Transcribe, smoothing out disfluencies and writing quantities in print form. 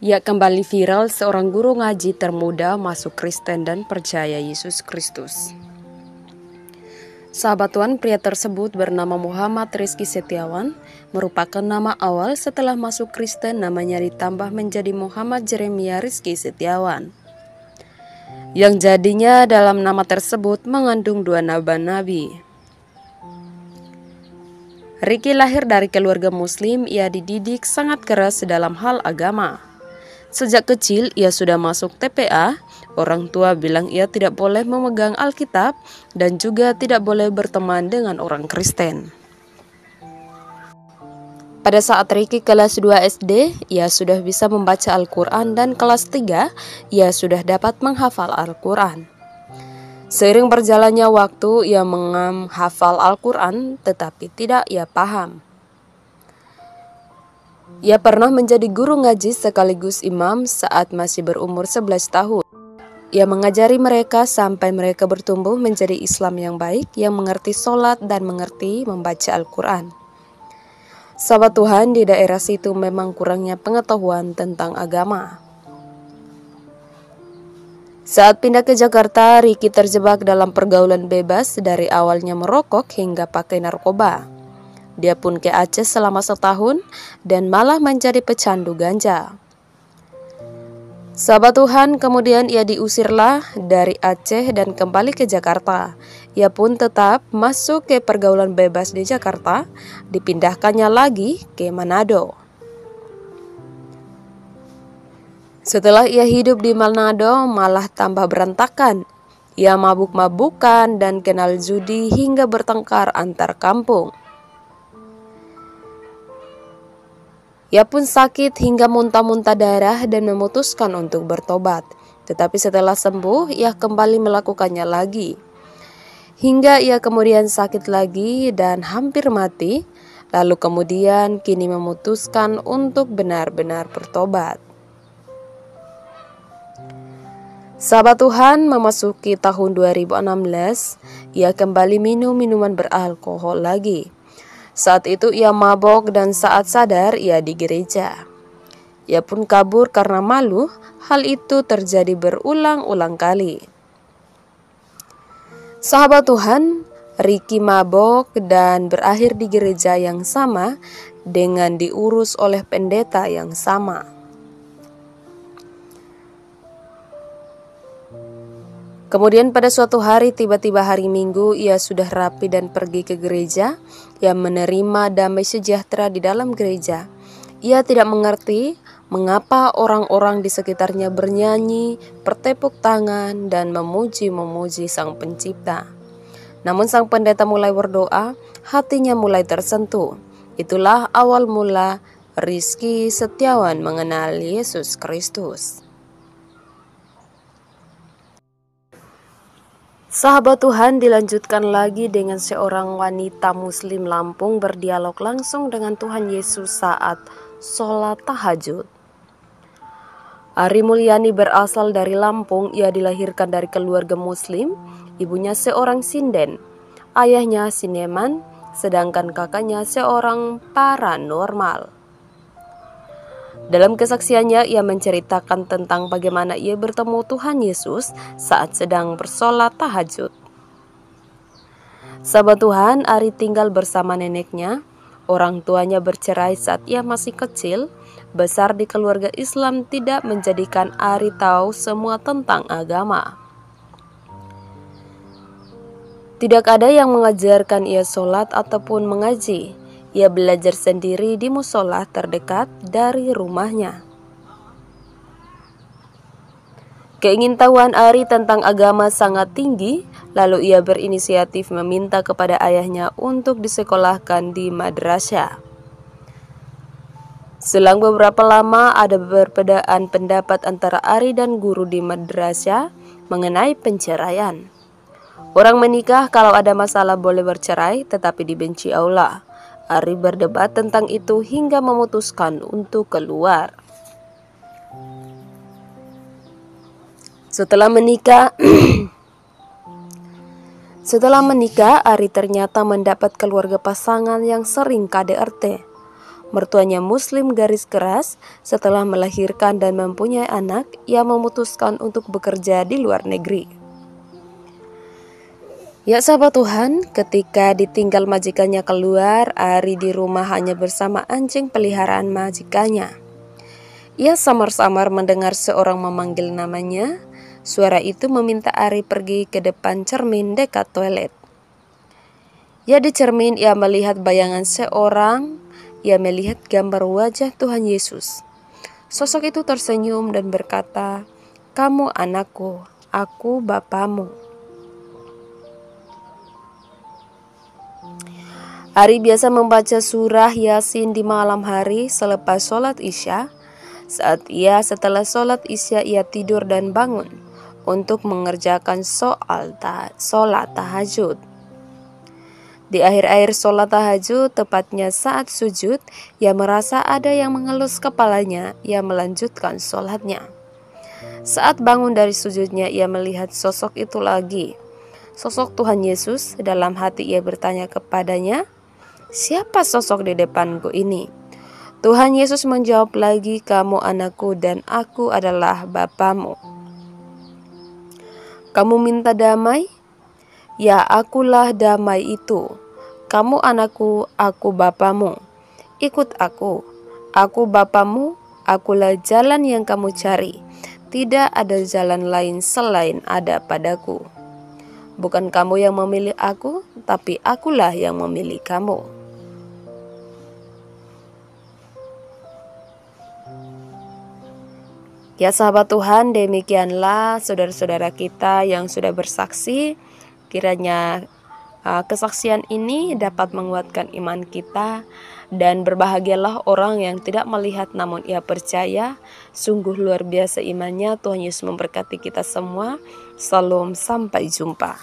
Ya, kembali viral seorang guru ngaji termuda masuk Kristen dan percaya Yesus Kristus. Sahabat Tuhan, pria tersebut bernama Muhammad Rizky Setiawan, merupakan nama awal. Setelah masuk Kristen, namanya ditambah menjadi Muhammad Jeremia Rizky Setiawan, yang jadinya dalam nama tersebut mengandung dua nama nabi. Rizky lahir dari keluarga muslim. Ia dididik sangat keras dalam hal agama. Sejak kecil ia sudah masuk TPA. Orang tua bilang ia tidak boleh memegang Alkitab dan juga tidak boleh berteman dengan orang Kristen. Pada saat Rizky kelas 2 SD, ia sudah bisa membaca Al-Quran, dan kelas 3 ia sudah dapat menghafal Al-Quran. Seiring berjalannya waktu, ia menghafal Al-Quran tetapi tidak ia paham. Ia pernah menjadi guru ngaji sekaligus imam saat masih berumur 11 tahun. Ia mengajari mereka sampai mereka bertumbuh menjadi Islam yang baik, yang mengerti sholat dan mengerti membaca Al-Quran. Sahabat Tuhan, di daerah situ memang kurangnya pengetahuan tentang agama. Saat pindah ke Jakarta, Rizky terjebak dalam pergaulan bebas, dari awalnya merokok hingga pakai narkoba. Dia pun ke Aceh selama setahun dan malah menjadi pecandu ganja. Sahabat Tuhan, kemudian ia diusirlah dari Aceh dan kembali ke Jakarta. Ia pun tetap masuk ke pergaulan bebas di Jakarta, dipindahkannya lagi ke Manado. Setelah ia hidup di Manado, malah tambah berantakan. Ia mabuk-mabukan dan kenal judi hingga bertengkar antar kampung. Ia pun sakit hingga muntah-muntah darah dan memutuskan untuk bertobat. Tetapi setelah sembuh, ia kembali melakukannya lagi. Hingga ia kemudian sakit lagi dan hampir mati. Lalu kemudian kini memutuskan untuk benar-benar bertobat. Sahabat Tuhan, memasuki tahun 2016, ia kembali minum minuman beralkohol lagi. Saat itu ia mabok dan saat sadar ia di gereja. Ia pun kabur karena malu. Hal itu terjadi berulang-ulang kali. Sahabat Tuhan, Rizky mabok dan berakhir di gereja yang sama dengan diurus oleh pendeta yang sama. Kemudian pada suatu hari, tiba-tiba hari Minggu, ia sudah rapi dan pergi ke gereja. Ia menerima damai sejahtera di dalam gereja. Ia tidak mengerti mengapa orang-orang di sekitarnya bernyanyi, bertepuk tangan, dan memuji-memuji Sang Pencipta. Namun sang pendeta mulai berdoa, hatinya mulai tersentuh. Itulah awal mula Rizky Setiawan mengenal Yesus Kristus. Sahabat Tuhan, dilanjutkan lagi dengan seorang wanita muslim Lampung berdialog langsung dengan Tuhan Yesus saat sholat tahajud. Ari Mulyani berasal dari Lampung. Ia dilahirkan dari keluarga muslim. Ibunya seorang sinden, ayahnya sineman, sedangkan kakaknya seorang paranormal. Dalam kesaksiannya, ia menceritakan tentang bagaimana ia bertemu Tuhan Yesus saat sedang bersolat tahajud. Sahabat Tuhan, Ari tinggal bersama neneknya. Orang tuanya bercerai saat ia masih kecil. Besar di keluarga Islam tidak menjadikan Ari tahu semua tentang agama. Tidak ada yang mengajarkan ia sholat ataupun mengaji. Ia belajar sendiri di musola terdekat dari rumahnya. Keingintahuan Ari tentang agama sangat tinggi, lalu ia berinisiatif meminta kepada ayahnya untuk disekolahkan di madrasah. Selang beberapa lama ada perbedaan pendapat antara Ari dan guru di madrasah mengenai penceraian. Orang menikah kalau ada masalah boleh bercerai, tetapi dibenci Allah. Ari berdebat tentang itu hingga memutuskan untuk keluar. Setelah menikah, Ari ternyata mendapat keluarga pasangan yang sering KDRT. Mertuanya Muslim garis keras. Setelah melahirkan dan mempunyai anak, ia memutuskan untuk bekerja di luar negeri. Ya sahabat Tuhan, ketika ditinggal majikannya keluar, Ari di rumah hanya bersama anjing peliharaan majikannya. Ia samar-samar mendengar seorang memanggil namanya. Suara itu meminta Ari pergi ke depan cermin dekat toilet. Ya, di cermin ia melihat bayangan seorang. Ia melihat gambar wajah Tuhan Yesus. Sosok itu tersenyum dan berkata, "Kamu anakku, aku bapamu." Ari biasa membaca surah Yasin di malam hari selepas sholat Isya. Setelah sholat Isya ia tidur dan bangun untuk mengerjakan sholat tahajud. Di akhir-akhir sholat tahajud, tepatnya saat sujud, ia merasa ada yang mengelus kepalanya. Ia melanjutkan sholatnya. Saat bangun dari sujudnya, ia melihat sosok itu lagi. Sosok Tuhan Yesus. Dalam hati ia bertanya kepadanya, "Siapa sosok di depanku ini?" Tuhan Yesus menjawab lagi, "Kamu anakku dan aku adalah bapamu." "Kamu minta damai?" "Ya, akulah damai itu. Kamu anakku, aku bapamu. Ikut aku. Aku bapamu, akulah jalan yang kamu cari. Tidak ada jalan lain selain ada padaku. Bukan kamu yang memilih aku, tapi akulah yang memilih kamu." Ya sahabat Tuhan, demikianlah saudara-saudara kita yang sudah bersaksi. Kiranya kesaksian ini dapat menguatkan iman kita, dan berbahagialah orang yang tidak melihat namun ia percaya. Sungguh luar biasa imannya. Tuhan Yesus memberkati kita semua. Salam, sampai jumpa.